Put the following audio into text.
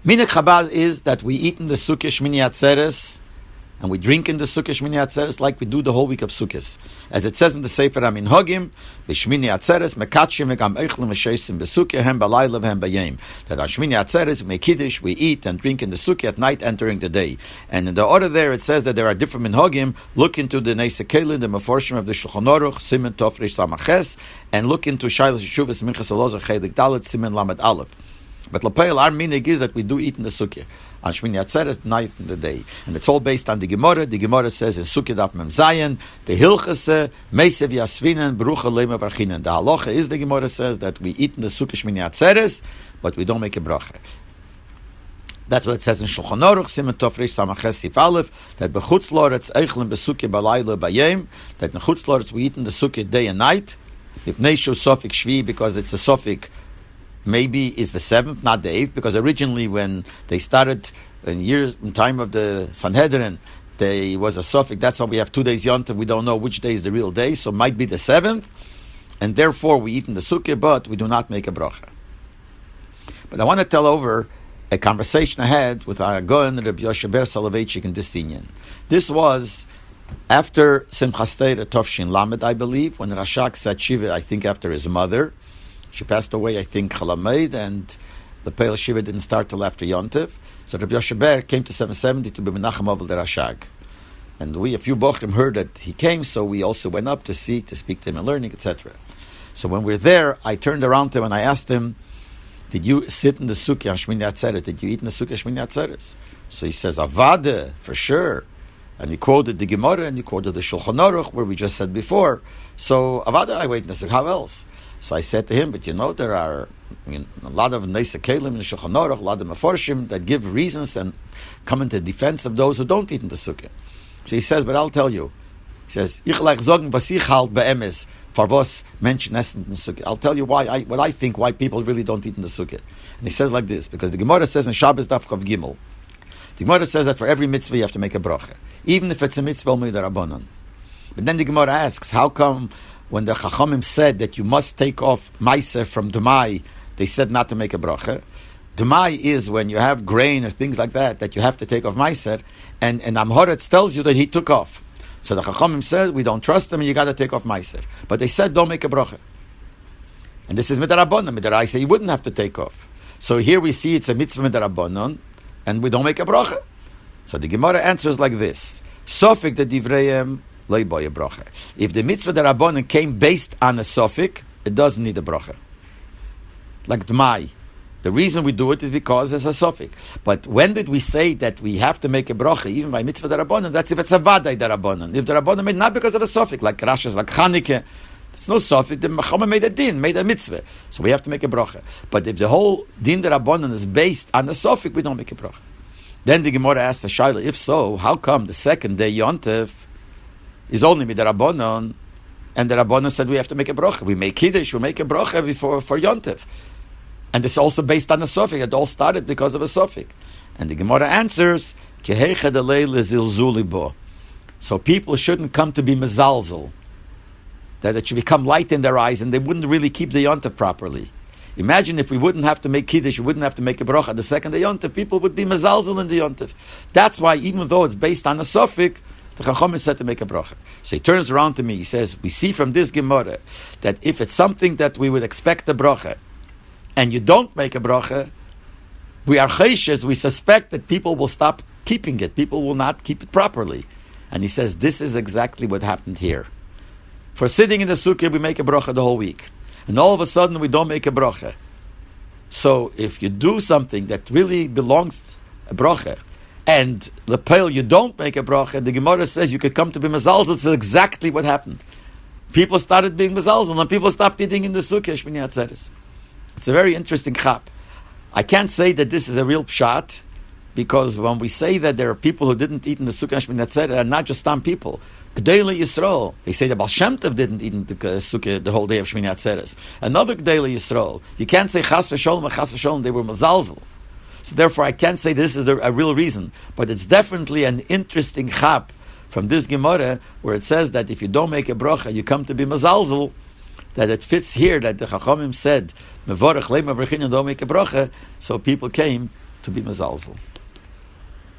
Minhag Chabad is that we eat in the Sukkah Shmini Atzeres, and we drink in the Sukkah Shmini Atzeres like we do the whole week of Sukkahs. As it says in the Sefer HaMinhagim, B'Shmini Atzeres, Mekatshim v'gam eichlim v'sheisim b'Sukkah, hem b'layla v'hem b'yem. That on Shmini Atzeres, we make Kiddush, we eat and drink in the Sukkah at night and during the day. And in the order there, it says that there are different Minhagim. Look into the Neisei Kelim, the Meforshim of the Shulchan Aruch, Simen Tov Reish Samaches, and look into Shailas Yeshuvas Minchas Elazar Chelik Dalet, Simen Lamed Aleph. But L'Peil, our minig is that we do eat in the Sukkah on Shmini Atzeres, night and the day, and it's all based on the Gemara. The Gemara says in Sukkah Daf Mem Zayin, the Hilchase Meisev Yasvinen Berucha Lema Varchinen. The halacha is, the Gemara says, that we eat in the Sukkah Shmini Atzeres, but we don't make a bracha. That's what it says in Shulchan Aruch, Simen Tov Reish Samaches Sif Aleph, that bechutz loretz eichlim besukkah balayla bayem, that in chutz loretz we eat in the Sukkah day and night. If neishu sofik shvi, because it's a sofik. Maybe it's the 7th, not the 8th, because originally when they started in time of the Sanhedrin, there was a suffix. That's why we have 2 days Yontif. We don't know which day is the real day, so it might be the 7th, and therefore we eat in the Sukkah, but we do not make a bracha. But I want to tell over a conversation I had with our Gaon, Rebbe Soloveichik, in this Inyan. This was after Simchas Torah Tovshin Lamed, I believe, when Rashak said Shiva, I think after his mother. She passed away, I think, Chalamed, and the Peil Shiva didn't start till after Yontif. So Rabbi Yosheber came to 770 to be Menachem Ovel the Rashag. And we, a few Bochrim, heard that he came, so we also went up to speak to him and learning, etc. So when we were there, I turned around to him and I asked him, did you sit in the Sukkah on Shmini Atzeres? Did you eat in the Sukkah Shmini Atzeres? So he says, Avade, for sure. And he quoted the Gemara and he quoted the Shulchan Aruch, where we just said before. So, Avada, I wait in the Sukkah. How else? So I said to him, but there are a lot of Neisei Kelim in the Shulchan Aruch, a lot of Meforshim that give reasons and come into defense of those who don't eat in the Sukkah. So he says, but I'll tell you. He says, Ich like sagen, was ich halt be'emes, for was Menschen essen in the Sukkah. I'll tell you why people really don't eat in the Sukkah. And he says like this, because the Gemara says in Shabbos Daf Chav Gimel, the Gemara says that for every mitzvah you have to make a bracha, even if it's a mitzvah only the Rabbanon. But then the Gemara asks, how come when the Chachamim said that you must take off meiser from Demai, they said not to make a bracha? Demai is when you have grain or things like that you have to take off meiser, and Amhoretz tells you that he took off. So the Chachamim said, we don't trust him and you got to take off meiser. But they said, don't make a bracha. And this is midrabanon. Midaraisa, you wouldn't have to take off. So here we see it's a mitzvah midrabanon, and we don't make a bracha. So the Gemara answers like this: Sofik the divreim leiboy a bracha. If the mitzvah the Rabbanon came based on a sofik, it doesn't need a bracha. Like Dmai. The reason we do it is because it's a sofik. But when did we say that we have to make a bracha, even by mitzvah the Rabbanon? That's if it's a vaday the Rabbanon. If the Rabbanon made not because of a sofik, like Rasha's, like Chanukah, it's no sofik. The Chacham made a din, made a mitzvah, so we have to make a bracha. But if the whole din the Rabbanon is based on the sofik, we don't make a bracha. Then the Gemara asks the Shaila, if so, how come the second day Yontif is only with the Rabbanon, and the Rabbanon said we have to make a bracha? We make Kiddush, we make a bracha before for Yontif. And it's also based on a sofik. It all started because of a sofik. And the Gemara answers, so people shouldn't come to be mezalzel, that it should become light in their eyes, and they wouldn't really keep the Yontif properly. Imagine if we wouldn't have to make Kiddush, we wouldn't have to make a bracha the second day Yontif, people would be mezalzel in the Yontif. That's why, even though it's based on a sofik, the Chacham is said to make a bracha. So he turns around to me, he says, we see from this Gemara that if it's something that we would expect a bracha, and you don't make a bracha, we are chayshes, we suspect that people will stop keeping it, people will not keep it properly. And he says, this is exactly what happened here. For sitting in the sukkah, we make a bracha the whole week. And all of a sudden, we don't make a bracha. So if you do something that really belongs a bracha, and lepel you don't make a bracha, the Gemara says you could come to be mezalzel. It's exactly what happened. People started being mezalzel, and people stopped eating in the sukkah, Shmini Atzeres. It's a very interesting chap. I can't say that this is a real pshat, because when we say that there are people who didn't eat in the Sukkah Shmini Atzeres, are not just some people. G'dei Yisrael. They say the Baal Shem Tov didn't eat in the Sukkah the whole day of Shmini Atzeres. Another G'dei Yisrael. You can't say Chas v'Sholom and Chas v'Sholom, they were mazalzel. So therefore I can't say this is a real reason. But it's definitely an interesting chap from this Gemara, where it says that if you don't make a bracha, you come to be mazalzel, that it fits here that the Chachamim said, Mevorach leima v'rechin, don't make a bracha, so people came to be mezalzel.